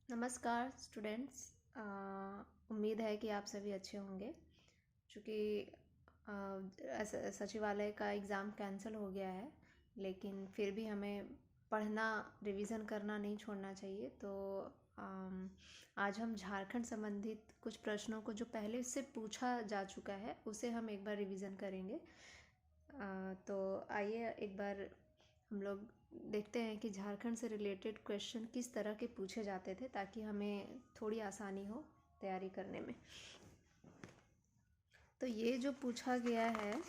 नमस्कार स्टूडेंट्स। उम्मीद है कि आप सभी अच्छे होंगे। चूँकि सचिवालय का एग्ज़ाम कैंसिल हो गया है, लेकिन फिर भी हमें पढ़ना, रिवीज़न करना नहीं छोड़ना चाहिए। तो आज हम झारखंड संबंधित कुछ प्रश्नों को जो पहले से पूछा जा चुका है उसे हम एक बार रिवीज़न करेंगे। तो आइए एक बार हम लोग देखते हैं कि झारखंड से रिलेटेड क्वेश्चन किस तरह के पूछे जाते थे, ताकि हमें थोड़ी आसानी हो तैयारी करने में। तो ये जो पूछा गया है,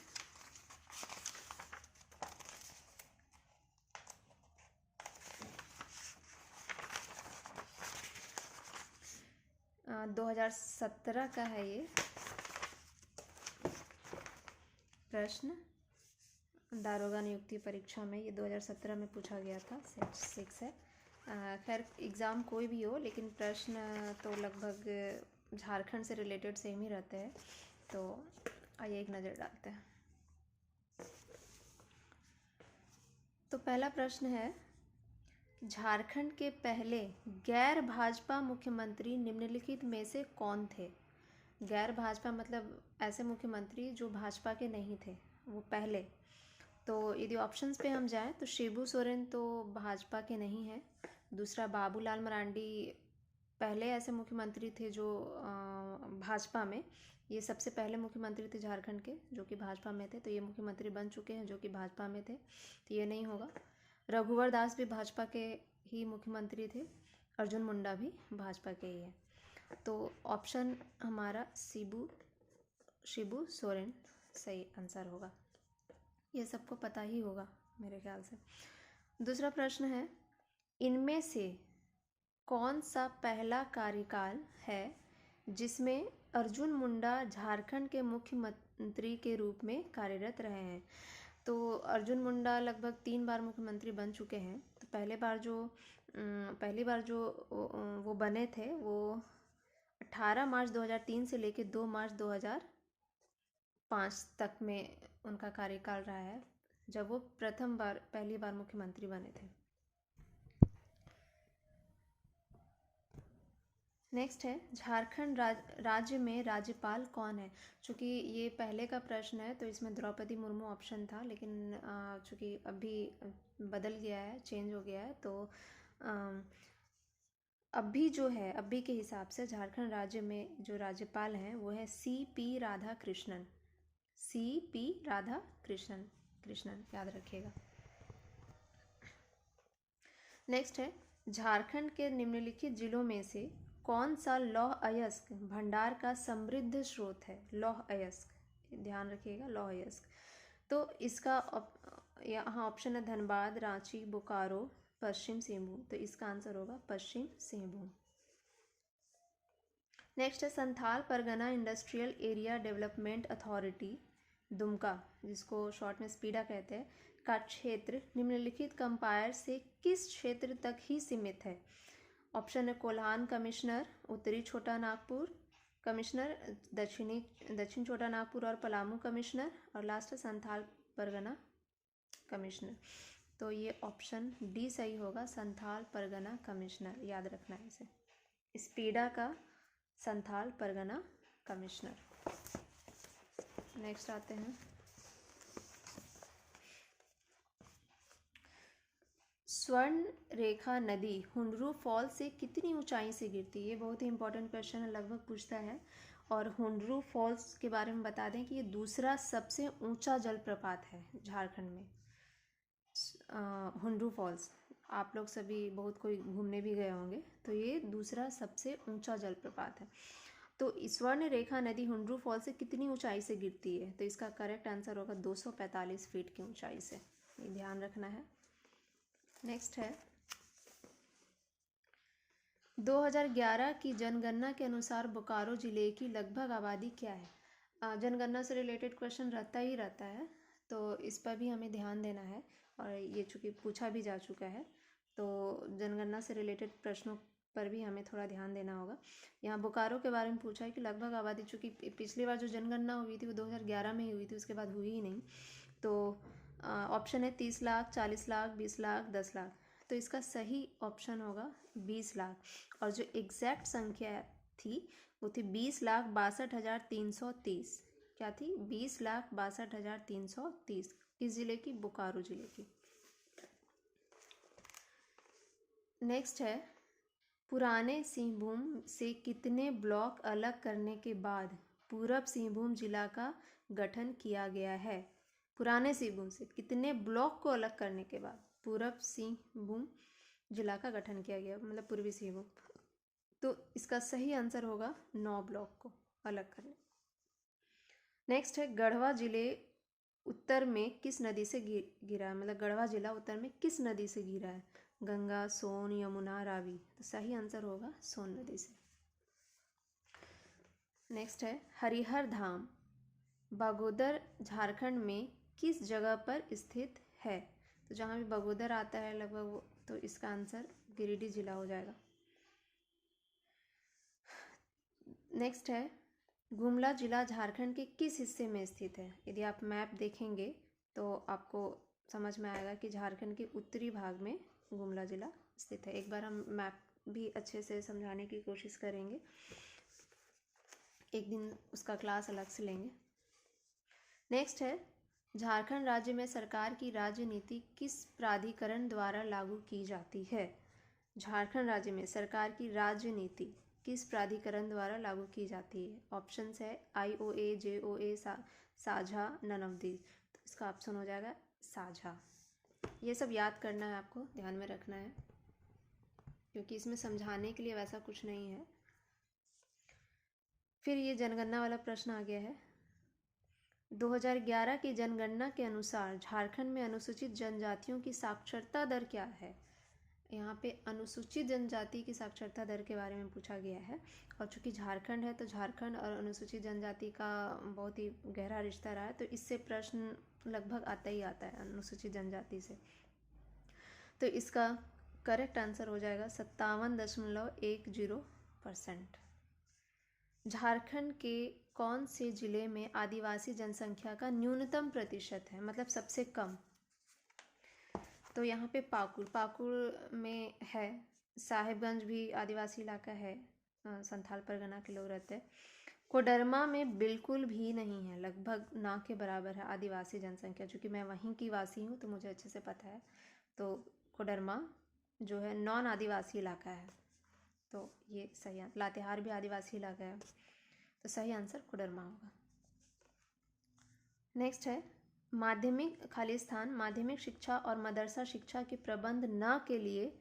आ, 2017 का है ये प्रश्न। दारोगा नियुक्ति परीक्षा में ये 2017 में पूछा गया था, सेट 6 है। खैर एग्ज़ाम कोई भी हो, लेकिन प्रश्न तो लगभग झारखंड से रिलेटेड सेम ही रहते हैं। तो आइए एक नज़र डालते हैं। तो पहला प्रश्न है, झारखंड के पहले गैर भाजपा मुख्यमंत्री निम्नलिखित में से कौन थे? गैर भाजपा मतलब ऐसे मुख्यमंत्री जो भाजपा के नहीं थे, वो पहले। तो यदि ऑप्शंस पे हम जाएं तो शिबू सोरेन तो भाजपा के नहीं हैं। दूसरा, बाबूलाल मरांडी पहले ऐसे मुख्यमंत्री थे जो भाजपा में, ये सबसे पहले मुख्यमंत्री थे झारखंड के जो कि भाजपा में थे। तो ये मुख्यमंत्री बन चुके हैं जो कि भाजपा में थे, तो ये नहीं होगा। रघुवर दास भी भाजपा के ही मुख्यमंत्री थे। अर्जुन मुंडा भी भाजपा के ही है। तो ऑप्शन हमारा शिबू सोरेन सही आंसर होगा। ये सबको पता ही होगा मेरे ख्याल से। दूसरा प्रश्न है, इनमें से कौन सा पहला कार्यकाल है जिसमें अर्जुन मुंडा झारखंड के मुख्यमंत्री के रूप में कार्यरत रहे हैं? तो अर्जुन मुंडा लगभग 3 बार मुख्यमंत्री बन चुके हैं। तो पहली बार जो वो बने थे वो 18 मार्च 2003 से लेकर 2 मार्च 2005 तक में उनका कार्यकाल रहा है, जब वो पहली बार मुख्यमंत्री बने थे। नेक्स्ट है, झारखंड राज्य में राज्यपाल कौन है? चूँकि ये पहले का प्रश्न है तो इसमें द्रौपदी मुर्मू ऑप्शन था, लेकिन चूँकि अभी बदल गया है, चेंज हो गया है, तो अभी के हिसाब से झारखंड राज्य में जो राज्यपाल हैं वो है CP राधाकृष्णन। CP राधाकृष्णन याद रखिएगा। नेक्स्ट है, झारखंड के निम्नलिखित जिलों में से कौन सा लौह अयस्क भंडार का समृद्ध स्रोत है? लौह अयस्क, ध्यान रखिएगा, लौह अयस्क। तो इसका यहाँ ऑप्शन है धनबाद, रांची, बोकारो, पश्चिम सिंहभूम। तो इसका आंसर होगा पश्चिम सिंहभूम। नेक्स्ट है, Santhal Pargana industrial area development authority Dumka, जिसको शॉर्ट में स्पीडा कहते हैं, का क्षेत्र निम्नलिखित कंपायर से किस क्षेत्र तक ही सीमित है? ऑप्शन है कोल्हान कमिश्नर, उत्तरी छोटा नागपुर कमिश्नर, दक्षिण छोटा नागपुर और पलामू कमिश्नर, और लास्ट है संथाल परगना कमिश्नर। तो ये ऑप्शन डी सही होगा, संथाल परगना कमिश्नर, याद रखना है इसे, स्पीडा का संथाल परगना कमिश्नर। नेक्स्ट आते हैं, स्वर्ण रेखा नदी हुंडरू फॉल से कितनी ऊंचाई से गिरती है? ये बहुत ही इंपॉर्टेंट क्वेश्चन है, लगभग पूछता है। और हुंडरू फॉल्स के बारे में बता दें कि ये दूसरा सबसे ऊंचा जलप्रपात है झारखंड में। हुंडरू फॉल्स आप लोग सभी बहुत कोई घूमने भी गए होंगे, तो ये दूसरा सबसे ऊंचा जलप्रपात है। तो स्वर्ण रेखा नदी हुंडरू फॉल से कितनी ऊंचाई से गिरती है? तो इसका करेक्ट आंसर होगा 245 फीट की ऊंचाई से, ये ध्यान रखना है। नेक्स्ट है, 2011 की जनगणना के अनुसार बोकारो जिले की लगभग आबादी क्या है? जनगणना से रिलेटेड क्वेश्चन रहता है, तो इस पर भी हमें ध्यान देना है, और ये चूँकि पूछा भी जा चुका है, तो जनगणना से रिलेटेड प्रश्नों पर भी हमें थोड़ा ध्यान देना होगा। यहाँ बोकारो के बारे में पूछा है कि लगभग आबादी, चूँकि पिछली बार जो जनगणना हुई थी वो 2011 में ही हुई थी, उसके बाद हुई ही नहीं। तो ऑप्शन है 30 लाख, 40 लाख, 20 लाख, 10 लाख। तो इसका सही ऑप्शन होगा 20 लाख। और जो एग्जैक्ट संख्या थी वो थी 20,62,330। क्या थी? 20,62,330। किस जिले की? बोकारो जिले की। नेक्स्ट है, पुराने सिंहभूम से कितने ब्लॉक अलग करने के बाद पूरब सिंहभूम जिला का गठन किया गया है? पुराने सिंहभूम से कितने ब्लॉक को अलग करने के बाद पूरब सिंहभूम जिला का गठन किया गया, मतलब पूर्वी सिंहभूम। तो इसका सही आंसर होगा 9 ब्लॉक को अलग करने। नेक्स्ट है, गढ़वा जिले उत्तर में किस नदी से घिरा है? मतलब गढ़वा जिला उत्तर में किस नदी से घिरा है? गंगा, सोन, यमुना, रावी। तो सही आंसर होगा सोन नदी से। नेक्स्ट है, हरिहर धाम बगोदर झारखंड में किस जगह पर स्थित है? तो जहाँ भी बगोदर आता है लगभग, तो इसका आंसर गिरिडीह जिला हो जाएगा। नेक्स्ट है, गुमला जिला झारखंड के किस हिस्से में स्थित है? यदि आप मैप देखेंगे तो आपको समझ में आएगा कि झारखंड के उत्तरी भाग में गुमला जिला स्थित है। एक बार हम मैप भी अच्छे से समझाने की कोशिश करेंगे, एक दिन उसका क्लास अलग से लेंगे। नेक्स्ट है, झारखंड राज्य में सरकार की राजनीति किस प्राधिकरण द्वारा लागू की जाती है? झारखंड राज्य में सरकार की राजनीति किस प्राधिकरण द्वारा लागू की जाती है? ऑप्शंस है IOA, JOA, साझा, नन ऑफ दीज। तो इसका ऑप्शन हो जाएगा साझा। ये सब याद करना है, आपको ध्यान में रखना है, क्योंकि इसमें समझाने के लिए वैसा कुछ नहीं है। फिर ये जनगणना वाला प्रश्न आ गया है। 2011 की जनगणना के अनुसार झारखंड में अनुसूचित जनजातियों की साक्षरता दर क्या है? यहाँ पे अनुसूचित जनजाति की साक्षरता दर के बारे में पूछा गया है। और चूंकि झारखंड है तो झारखंड और अनुसूचित जनजाति का बहुत ही गहरा रिश्ता रहा है, तो इससे प्रश्न लगभग आता ही आता है अनुसूचित जनजाति से। तो इसका करेक्ट आंसर हो जाएगा 57.10%। झारखंड के कौन से जिले में आदिवासी जनसंख्या का न्यूनतम प्रतिशत है, मतलब सबसे कम? तो यहाँ पे पाकुड़ में है। साहेबगंज भी आदिवासी इलाका है, संथाल परगना के लोग रहते हैं। कोडरमा में बिल्कुल भी नहीं है, लगभग ना के बराबर है आदिवासी जनसंख्या। चूँकि मैं वहीं की वासी हूँ तो मुझे अच्छे से पता है। तो कोडरमा जो है नॉन आदिवासी इलाका है, तो ये सही। लातेहार भी आदिवासी इलाका है, तो सही आंसर कोडरमा होगा। नेक्स्ट है, माध्यमिक खालिस्तान माध्यमिक शिक्षा और मदरसा शिक्षा के प्रबंधन के लिए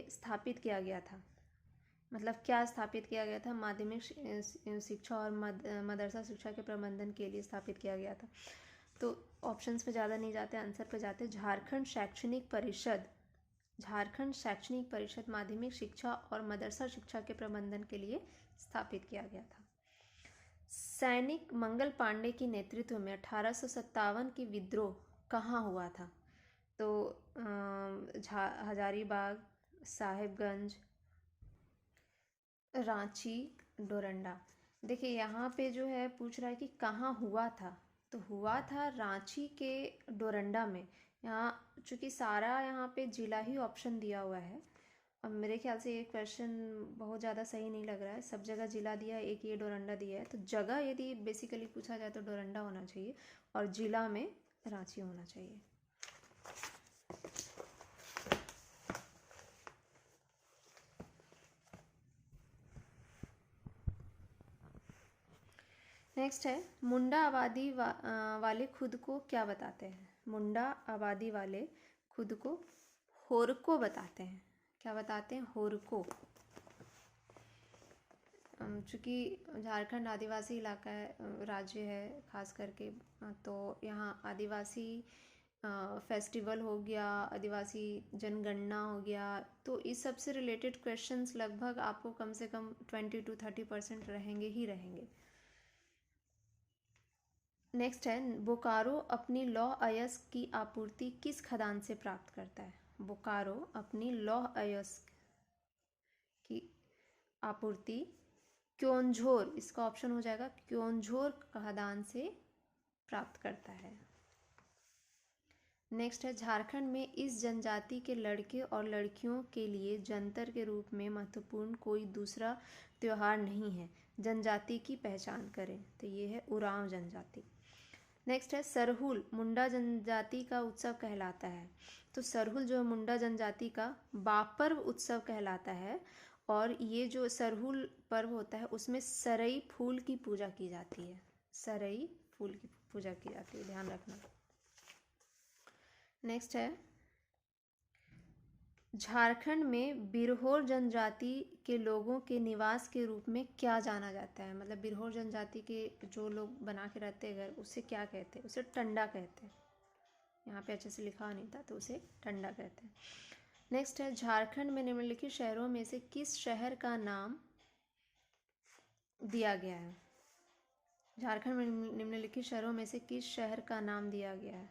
स्थापित किया गया था। मतलब क्या स्थापित किया गया था? माध्यमिक शिक्षा और मदरसा शिक्षा के प्रबंधन के लिए स्थापित किया गया था। तो ऑप्शंस पे ज़्यादा नहीं जाते, आंसर पे जाते। झारखंड शैक्षणिक परिषद माध्यमिक शिक्षा और मदरसा शिक्षा के प्रबंधन के लिए स्थापित किया गया था। सैनिक मंगल पांडे के नेतृत्व में 1857 की विद्रोह कहाँ हुआ था? तो हजारीबाग, साहेबगंज, रांची, डोरंडा। देखिए यहाँ पे जो है पूछ रहा है कि कहाँ हुआ था, तो हुआ था रांची के डोरंडा में। यहाँ चूँकि सारा यहाँ पे जिला ही ऑप्शन दिया हुआ है, अब मेरे ख्याल से ये क्वेश्चन बहुत ज़्यादा सही नहीं लग रहा है। सब जगह जिला दिया है, एक ये डोरंडा दिया है, तो जगह यदि बेसिकली पूछा जाए तो डोरंडा होना चाहिए और जिला में रांची होना चाहिए। नेक्स्ट है, मुंडा आबादी वाले खुद को क्या बताते हैं? मुंडा आबादी वाले खुद को होरको बताते हैं। क्या बताते हैं? होरको। चूँकि झारखंड आदिवासी इलाका है, राज्य है खास करके, तो यहाँ आदिवासी फेस्टिवल हो गया, आदिवासी जनगणना हो गया, तो इस सब से रिलेटेड क्वेश्चंस लगभग आपको कम से कम 20 to 30% रहेंगे ही रहेंगे। नेक्स्ट है, बोकारो अपनी लौह अयस्क की आपूर्ति किस खदान से प्राप्त करता है? बोकारो अपनी लौह अयस्क की आपूर्ति क्योंझोर, इसका ऑप्शन हो जाएगा क्योंझोर खदान से प्राप्त करता है। नेक्स्ट है, झारखंड में इस जनजाति के लड़के और लड़कियों के लिए जंतर के रूप में महत्वपूर्ण कोई दूसरा त्यौहार नहीं है, जनजाति की पहचान करें। तो ये है उरांव जनजाति। नेक्स्ट है, सरहुल मुंडा जनजाति का उत्सव कहलाता है। तो सरहुल जो है मुंडा जनजाति का बापर्व उत्सव कहलाता है, और ये जो सरहुल पर्व होता है उसमें सरई फूल की पूजा की जाती है। सरई फूल की पूजा की जाती है, ध्यान रखना। नेक्स्ट है, झारखंड में बिरहोर जनजाति के लोगों के निवास के रूप में क्या जाना जाता है? मतलब बिरहोर जनजाति के जो लोग बना के रहते हैं घर, उसे क्या कहते हैं? उसे टंडा कहते हैं। यहाँ पे अच्छे से लिखा नहीं था, तो उसे टंडा कहते हैं। नेक्स्ट है, झारखंड में निम्नलिखित शहरों में से किस शहर का नाम दिया गया है? झारखंड में निम्नलिखित शहरों में से किस शहर का नाम दिया गया है?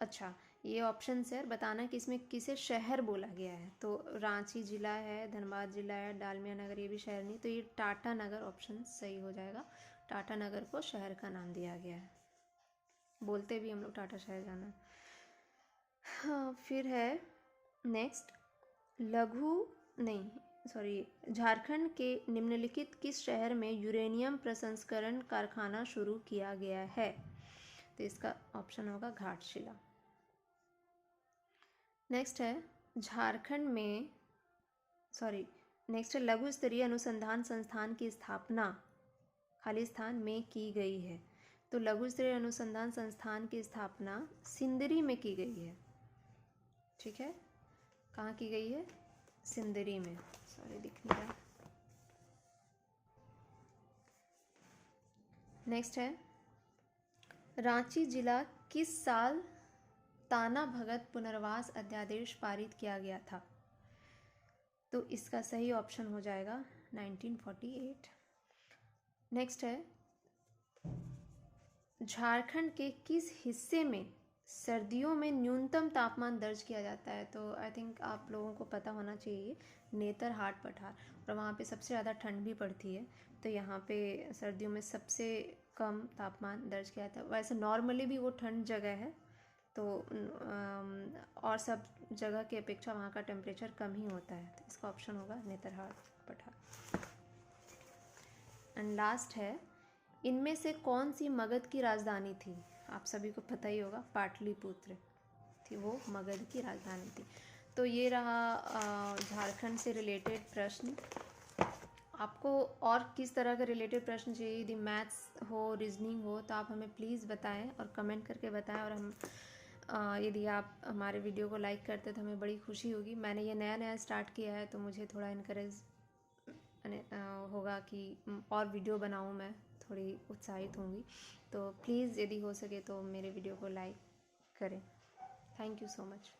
अच्छा, ये ऑप्शन है, बताना कि इसमें किसे शहर बोला गया है। तो रांची जिला है, धनबाद जिला है, डालमिया नगर, ये भी शहर नहीं, तो ये टाटा नगर ऑप्शन सही हो जाएगा। टाटा नगर को शहर का नाम दिया गया है, बोलते भी हम लोग टाटा शहर जाना। हाँ, फिर है नेक्स्ट, झारखंड के निम्नलिखित किस शहर में यूरेनियम प्रसंस्करण कारखाना शुरू किया गया है? तो इसका ऑप्शन होगा घाटशिला। नेक्स्ट है, झारखंड में नेक्स्ट है, लघु स्तरीय अनुसंधान संस्थान की स्थापना खाली स्थान में की गई है। तो लघु स्तरीय अनुसंधान संस्थान की स्थापना सिंदरी में की गई है। ठीक है, कहाँ की गई है? सिंदरी में। दिख नहीं रहा। नेक्स्ट है, रांची जिला किस साल ताना भगत पुनर्वास अध्यादेश पारित किया गया था? तो इसका सही ऑप्शन हो जाएगा 1948। नेक्स्ट है, झारखंड के किस हिस्से में सर्दियों में न्यूनतम तापमान दर्ज किया जाता है? तो आई थिंक आप लोगों को पता होना चाहिए, नेतरहाट पठार, और वहाँ पे सबसे ज़्यादा ठंड भी पड़ती है। तो यहाँ पे सर्दियों में सबसे कम तापमान दर्ज किया जाता है। वैसे नॉर्मली भी वो ठंड जगह है, तो और सब जगह की अपेक्षा वहाँ का टेम्परेचर कम ही होता है। तो इसका ऑप्शन होगा नेतरहाट पठार। एंड लास्ट है, इनमें से कौन सी मगध की राजधानी थी? आप सभी को पता ही होगा, पाटलिपुत्र थी वो मगध की राजधानी थी। तो ये रहा झारखंड से रिलेटेड प्रश्न। आपको और किस तरह का रिलेटेड प्रश्न चाहिए? यदि मैथ्स हो, रीजनिंग हो, तो आप हमें प्लीज़ बताएं और कमेंट करके बताएं। और हम यदि आप हमारे वीडियो को लाइक करते तो हमें बड़ी खुशी होगी। मैंने ये नया नया स्टार्ट किया है, तो मुझे थोड़ा इनकरेज होगा कि और वीडियो बनाऊं, मैं थोड़ी उत्साहित होंगी। तो प्लीज़ यदि हो सके तो मेरे वीडियो को लाइक करें। Thank you so much.